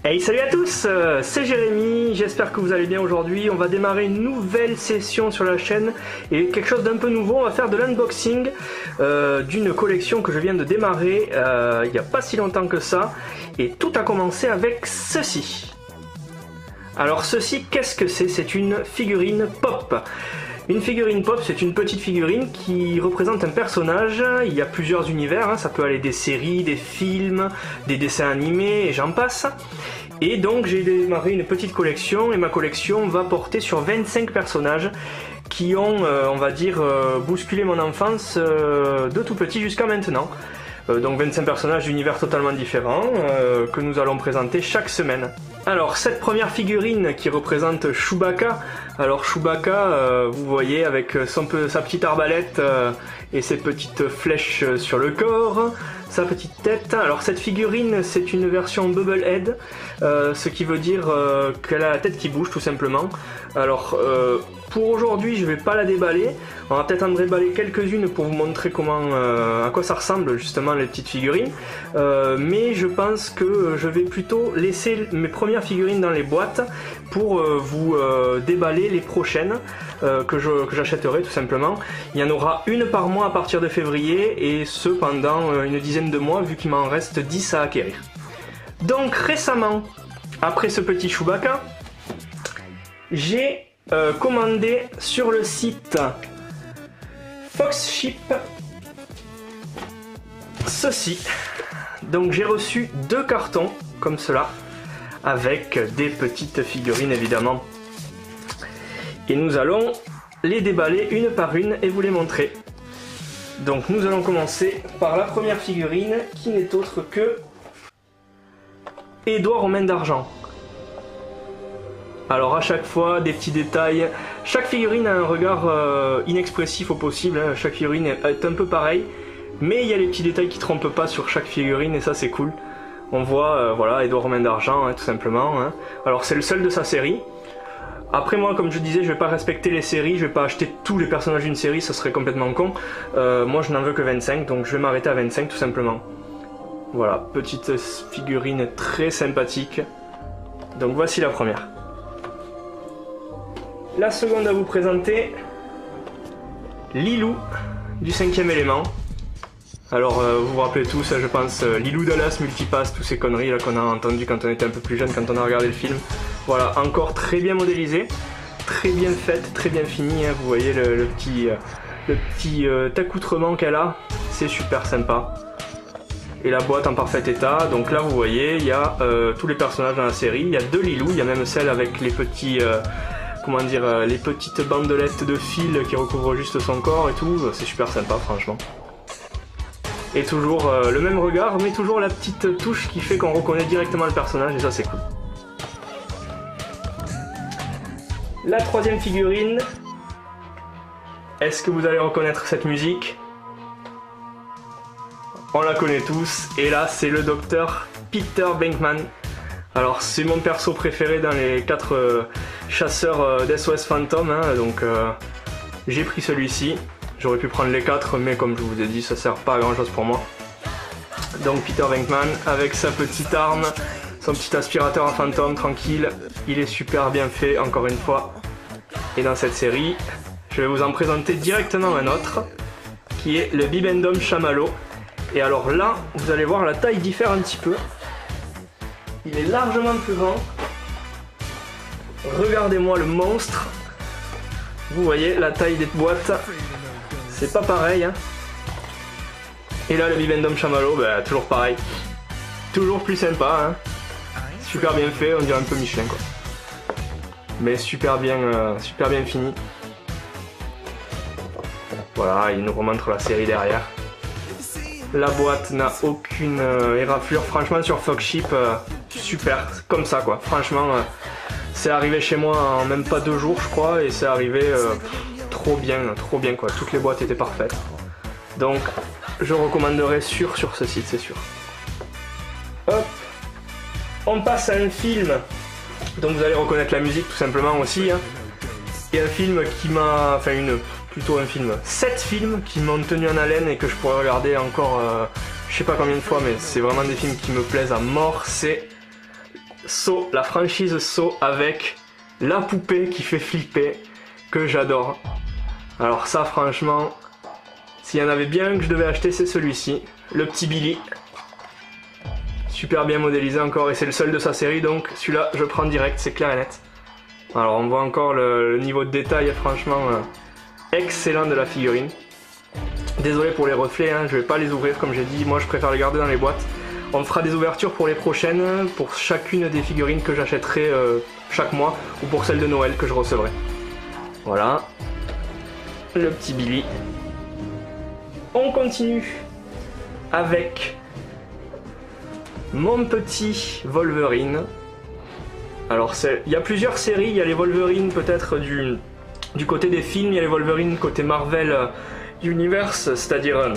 Hey, salut à tous, c'est Jérémy, j'espère que vous allez bien aujourd'hui. On va démarrer une nouvelle session sur la chaîne et quelque chose d'un peu nouveau. On va faire de l'unboxing d'une collection que je viens de démarrer il n'y a pas si longtemps que ça. Et tout a commencé avec ceci. Alors ceci, qu'est-ce que c'est? C'est une figurine pop. Une figurine pop, c'est une petite figurine qui représente un personnage. Il y a plusieurs univers, hein. Ça peut aller des séries, des films, des dessins animés et j'en passe. Et donc j'ai démarré une petite collection et ma collection va porter sur 25 personnages qui ont, on va dire, bousculé mon enfance de tout petit jusqu'à maintenant. Donc 25 personnages d'univers totalement différents que nous allons présenter chaque semaine. Alors cette première figurine qui représente Chewbacca. Alors Chewbacca, vous voyez avec sa petite arbalète et ses petites flèches sur le corps, sa petite tête. Alors cette figurine c'est une version Bubblehead, ce qui veut dire qu'elle a la tête qui bouge tout simplement. Alors pour aujourd'hui je vais pas la déballer, on va peut-être en déballer quelques-unes pour vous montrer comment, à quoi ça ressemble justement les petites figurines, mais je pense que je vais plutôt laisser mes premières figurines dans les boîtes pour vous déballer les prochaines que j'achèterai tout simplement. Il y en aura une par mois à partir de février et ce pendant une dizaine de mois vu qu'il m'en reste 10 à acquérir. Donc récemment, après ce petit Chewbacca, j'ai commandé sur le site Foxship ceci. Donc j'ai reçu 2 cartons comme cela avec des petites figurines évidemment et nous allons les déballer une par une et vous les montrer. Donc nous allons commencer par la première figurine qui n'est autre que Édouard aux mains d'argent. Alors à chaque fois des petits détails, chaque figurine a un regard inexpressif au possible, hein. Chaque figurine est un peu pareil, mais il y a les petits détails qui trompent pas sur chaque figurine et ça c'est cool. On voit voilà Édouard aux mains d'argent, hein, tout simplement, hein. Alors c'est le seul de sa série. Après moi comme je disais je vais pas respecter les séries, je vais pas acheter tous les personnages d'une série, ça serait complètement con. Moi je n'en veux que 25 donc je vais m'arrêter à 25 tout simplement. Voilà, petite figurine très sympathique. Donc voici la première. La seconde à vous présenter, Lilou du 5e élément. Alors vous vous rappelez tous, je pense, Lilou Dallas, Multipass, tous ces conneries là qu'on a entendu quand on était un peu plus jeune, quand on a regardé le film. Voilà, encore très bien modélisé, très bien faite, très bien fini, hein. Vous voyez le petit accoutrement qu'elle a, c'est super sympa. Et la boîte en parfait état, donc là vous voyez, il y a tous les personnages dans la série, il y a 2 Lilou, il y a même celle avec les petits... comment dire, les petites bandelettes de fil qui recouvrent juste son corps et tout, c'est super sympa franchement. Et toujours le même regard, mais toujours la petite touche qui fait qu'on reconnaît directement le personnage et ça c'est cool. La troisième figurine, est-ce que vous allez reconnaître cette musique? On la connaît tous, et là c'est le docteur Peter Venkman. Alors c'est mon perso préféré dans les 4 chasseurs d'SOS Phantom, hein, donc j'ai pris celui-ci. J'aurais pu prendre les 4 mais comme je vous ai dit ça sert pas à grand chose pour moi. Donc Peter Venkman avec sa petite arme, son petit aspirateur à fantôme tranquille, il est super bien fait encore une fois. Et dans cette série, je vais vous en présenter directement un autre qui est le Bibendum Chamallow. Et alors là, vous allez voir la taille diffère un petit peu. Il est largement plus grand. Regardez-moi le monstre. Vous voyez la taille des boîtes. C'est pas pareil, hein. Et là le Bibendum Chamallow, bah, toujours pareil. Toujours plus sympa, hein. Super bien fait, on dirait un peu Michelin quoi. Mais super bien fini. Voilà, il nous remontre la série derrière. La boîte n'a aucune éraflure, franchement sur Foxship, super, comme ça quoi, franchement, c'est arrivé chez moi en même pas 2 jours je crois, et c'est arrivé trop bien quoi, toutes les boîtes étaient parfaites. Donc, je recommanderais sur ce site, c'est sûr. Hop, on passe à un film, dont vous allez reconnaître la musique tout simplement aussi, hein. Et un film qui m'a, enfin plutôt un film, 7 films qui m'ont tenu en haleine et que je pourrais regarder encore je sais pas combien de fois, mais c'est vraiment des films qui me plaisent à mort. C'est Saw, la franchise Saw avec la poupée qui fait flipper, que j'adore. Alors ça franchement, s'il y en avait bien un que je devais acheter, c'est celui-ci, le petit Billy. Super bien modélisé encore, et c'est le seul de sa série, donc celui-là je prends direct, c'est clair et net. Alors on voit encore le niveau de détail franchement excellent de la figurine. Désolé pour les reflets, hein, je vais pas les ouvrir comme j'ai dit, moi je préfère les garder dans les boîtes. On fera des ouvertures pour les prochaines, pour chacune des figurines que j'achèterai chaque mois, ou pour celle de Noël que je recevrai. Voilà, le petit Billy. On continue avec mon petit Wolverine. Alors il y a plusieurs séries, il y a les Wolverine peut-être du côté des films, il y a les Wolverine côté Marvel Universe, c'est-à-dire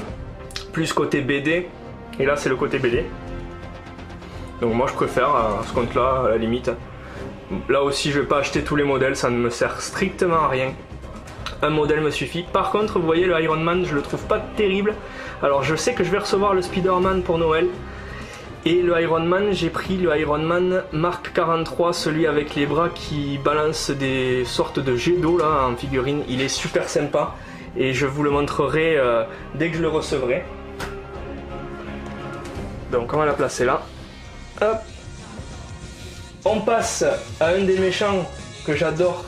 plus côté BD, et là c'est le côté BD. Donc moi je préfère à ce compte-là, à la limite. Là aussi je vais pas acheter tous les modèles, ça ne me sert strictement à rien. Un modèle me suffit. Par contre vous voyez le Iron Man, je le trouve pas terrible. Alors je sais que je vais recevoir le Spider-Man pour Noël. Et le Iron Man, j'ai pris le Iron Man Mark 43, celui avec les bras qui balancent des sortes de jets d'eau là en figurine. Il est super sympa et je vous le montrerai dès que je le recevrai. Donc on va la placer là. Hop. On passe à un des méchants que j'adore,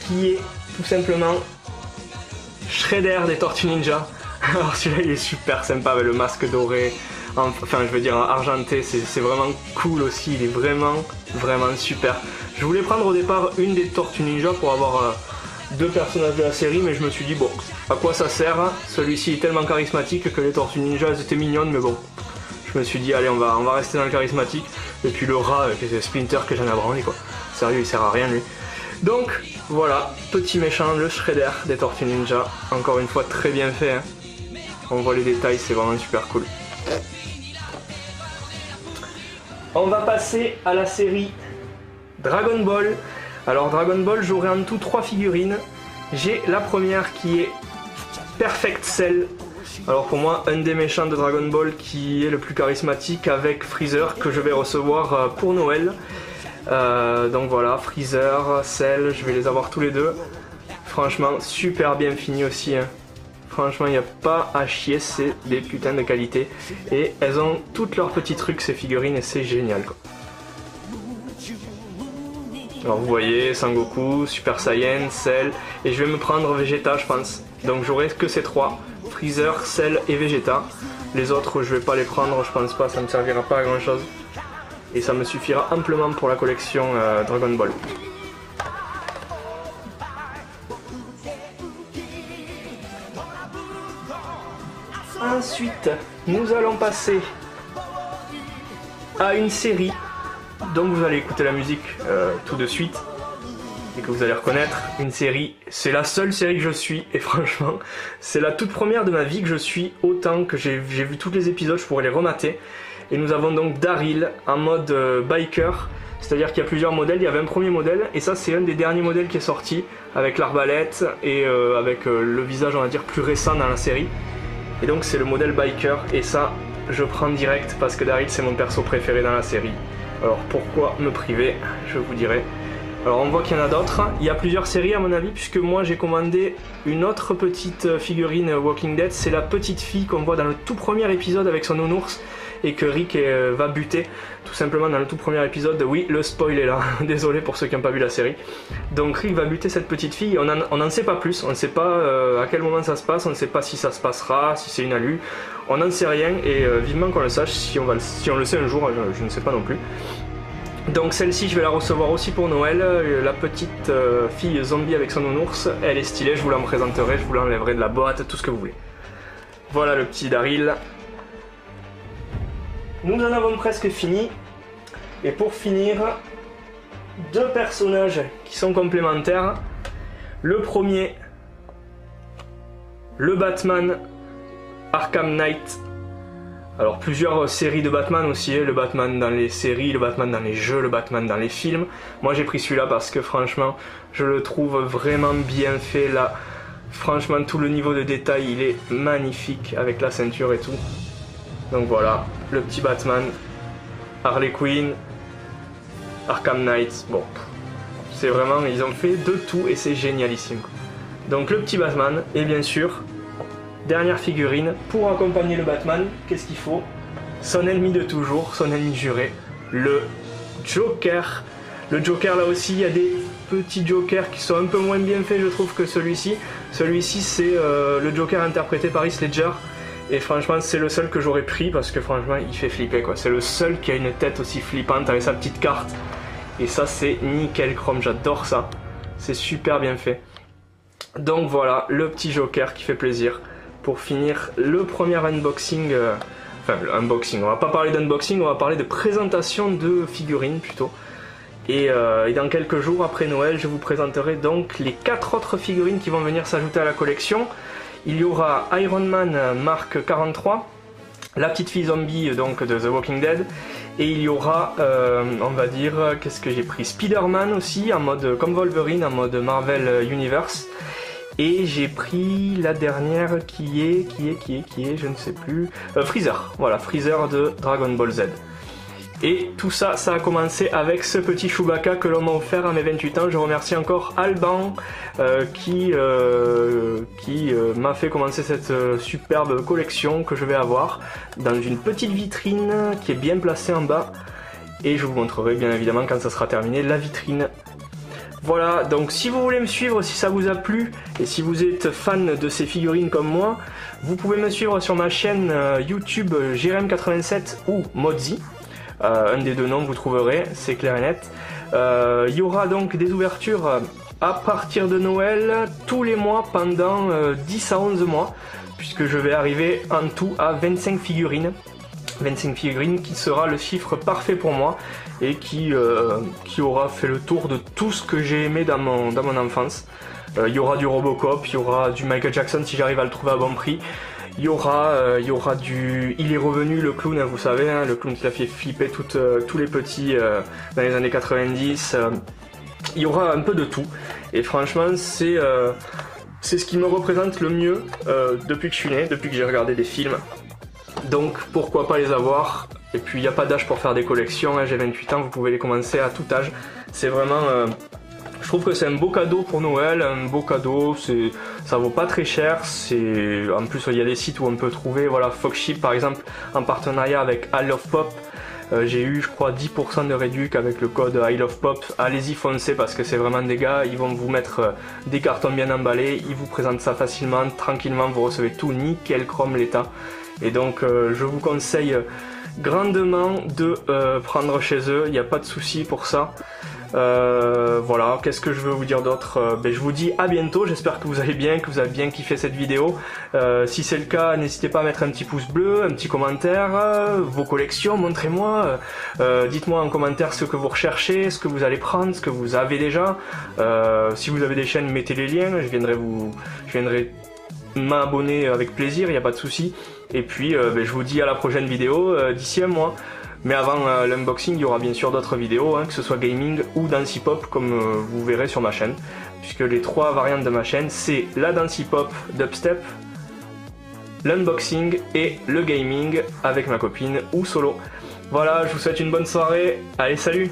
qui est tout simplement Shredder des Tortues Ninja. Alors celui-là il est super sympa avec le masque doré. Enfin je veux dire argenté, c'est vraiment cool aussi, il est vraiment super. Je voulais prendre au départ une des Tortues Ninja pour avoir deux personnages de la série, mais je me suis dit bon, à quoi ça sert? Celui-ci est tellement charismatique que les Tortues Ninja elles étaient mignonnes, mais bon, je me suis dit allez on va rester dans le charismatique. Et puis le rat avec les Splinter que j'en ai branlé quoi, sérieux il sert à rien lui. Donc voilà, petit méchant, le Shredder des Tortues Ninja, encore une fois très bien fait, hein. On voit les détails, c'est vraiment super cool. On va passer à la série Dragon Ball. Alors Dragon Ball, j'aurai en tout 3 figurines. J'ai la première qui est Perfect Cell. Alors pour moi, un des méchants de Dragon Ball qui est le plus charismatique avec Freezer que je vais recevoir pour Noël. Donc voilà, Freezer, Cell, je vais les avoir tous les deux. Franchement, super bien fini aussi, hein. Franchement, il n'y a pas à chier, c'est des putains de qualité. Et elles ont toutes leurs petits trucs, ces figurines, et c'est génial, quoi. Alors vous voyez, Sangoku, Super Saiyan, Cell, et je vais me prendre Vegeta, je pense. Donc j'aurai que ces 3, Freezer, Cell et Vegeta. Les autres, je vais pas les prendre, je pense pas, ça me servira pas à grand chose. Et ça me suffira amplement pour la collection Dragon Ball. Ensuite, nous allons passer à une série dont vous allez écouter la musique tout de suite et que vous allez reconnaître. Une série, c'est la seule série que je suis et franchement, c'est la toute première de ma vie que je suis, autant que j'ai vu tous les épisodes, je pourrais les remater. Et nous avons donc Daryl en mode biker, c'est-à-dire qu'il y a plusieurs modèles, il y avait un premier modèle et ça c'est un des derniers modèles qui est sorti avec l'arbalète et avec le visage on va dire plus récent dans la série. Et donc c'est le modèle biker et ça je prends direct parce que Daryl c'est mon perso préféré dans la série. Alors pourquoi me priver, je vous dirai. Alors on voit qu'il y en a d'autres, il y a plusieurs séries à mon avis puisque moi j'ai commandé une autre petite figurine Walking Dead. C'est la petite fille qu'on voit dans le tout premier épisode avec son nounours et que Rick va buter tout simplement dans le tout premier épisode. Oui, le spoil est là, désolé pour ceux qui n'ont pas vu la série. Donc Rick va buter cette petite fille, on n'en sait pas plus, on ne sait pas à quel moment ça se passe, on ne sait pas si ça se passera, si c'est une alu, on n'en sait rien et vivement qu'on le sache, si on le sait un jour, je ne sais pas non plus. Donc celle-ci je vais la recevoir aussi pour Noël, la petite fille zombie avec son nounours, elle est stylée, je vous la présenterai, je vous l'enlèverai de la boîte, tout ce que vous voulez. Voilà le petit Daryl. Nous en avons presque fini. Et pour finir, deux personnages qui sont complémentaires. Le premier, le Batman Arkham Knight. Alors plusieurs séries de Batman aussi, le Batman dans les séries, le Batman dans les jeux, le Batman dans les films. Moi j'ai pris celui-là parce que franchement, je le trouve vraiment bien fait là. Franchement, tout le niveau de détail, il est magnifique avec la ceinture et tout. Donc voilà, le petit Batman, Harley Quinn, Arkham Knight, bon, c'est vraiment, ils ont fait de tout et c'est génialissime. Donc le petit Batman, et bien sûr, dernière figurine, pour accompagner le Batman, qu'est-ce qu'il faut? Son ennemi de toujours, son ennemi juré, le Joker. Le Joker, là aussi, il y a des petits Jokers qui sont un peu moins bien faits, je trouve, que celui-ci. Celui-ci, c'est le Joker interprété par Heath Ledger. Et franchement, c'est le seul que j'aurais pris parce que franchement, il fait flipper, quoi. C'est le seul qui a une tête aussi flippante avec sa petite carte. Et ça, c'est nickel chrome, j'adore ça. C'est super bien fait. Donc voilà, le petit Joker qui fait plaisir. Pour finir le premier unboxing... Enfin, unboxing, on va pas parler d'unboxing, on va parler de présentation de figurines plutôt. Et dans quelques jours après Noël, je vous présenterai donc les 4 autres figurines qui vont venir s'ajouter à la collection. Il y aura Iron Man Mark 43, la petite fille zombie donc de The Walking Dead, et il y aura, on va dire, qu'est-ce que j'ai pris, Spider-Man aussi, en mode comme Wolverine, en mode Marvel Universe. Et j'ai pris la dernière qui est, je ne sais plus, Freezer, voilà, Freezer de Dragon Ball Z. Et tout ça, ça a commencé avec ce petit Chewbacca que l'on m'a offert à mes 28 ans. Je remercie encore Alban qui m'a fait commencer cette superbe collection que je vais avoir dans une petite vitrine qui est bien placée en bas. Et je vous montrerai bien évidemment quand ça sera terminé la vitrine. Voilà, donc si vous voulez me suivre, si ça vous a plu, et si vous êtes fan de ces figurines comme moi, vous pouvez me suivre sur ma chaîne YouTube Jérém87 ou Modzi. Un des deux noms vous trouverez, c'est clair et net. Il y aura donc des ouvertures à partir de Noël, tous les mois pendant 10 à 11 mois, puisque je vais arriver en tout à 25 figurines. 25 figurines qui sera le chiffre parfait pour moi et qui aura fait le tour de tout ce que j'ai aimé dans mon enfance. Il y aura du Robocop, il y aura du Michael Jackson si j'arrive à le trouver à bon prix. Il y aura du... Il est revenu, le clown, hein, vous savez, hein, le clown qui a fait flipper tous les petits dans les années 90. Il y aura un peu de tout. Et franchement, c'est ce qui me représente le mieux depuis que je suis né, depuis que j'ai regardé des films. Donc pourquoi pas les avoir. Et puis il n'y a pas d'âge pour faire des collections, hein, j'ai 28 ans, vous pouvez les commencer à tout âge. C'est vraiment... je trouve que c'est un beau cadeau pour Noël, un beau cadeau, ça vaut pas très cher. En plus il y a des sites où on peut trouver, voilà, Foxship par exemple, en partenariat avec I Love Pop. J'ai eu je crois 10% de réduc avec le code I Love Pop. Allez-y, foncez parce que c'est vraiment des gars, ils vont vous mettre des cartons bien emballés, ils vous présentent ça facilement, tranquillement, vous recevez tout nickel chrome l'état. Et donc je vous conseille grandement de prendre chez eux, il n'y a pas de souci pour ça. Voilà, qu'est-ce que je veux vous dire d'autre? Je vous dis à bientôt, j'espère que vous allez bien, que vous avez bien kiffé cette vidéo. Si c'est le cas, n'hésitez pas à mettre un petit pouce bleu, un petit commentaire, vos collections, montrez-moi. Dites-moi en commentaire ce que vous recherchez, ce que vous allez prendre, ce que vous avez déjà. Si vous avez des chaînes, mettez les liens, je viendrai m'abonner avec plaisir, il n'y a pas de souci. Et puis je vous dis à la prochaine vidéo d'ici un mois. Mais avant l'unboxing, il y aura bien sûr d'autres vidéos, hein, que ce soit gaming ou dance hip-hop, comme vous verrez sur ma chaîne. Puisque les 3 variantes de ma chaîne, c'est la dance hip-hop dubstep, l'unboxing et le gaming avec ma copine ou solo. Voilà, je vous souhaite une bonne soirée. Allez, salut!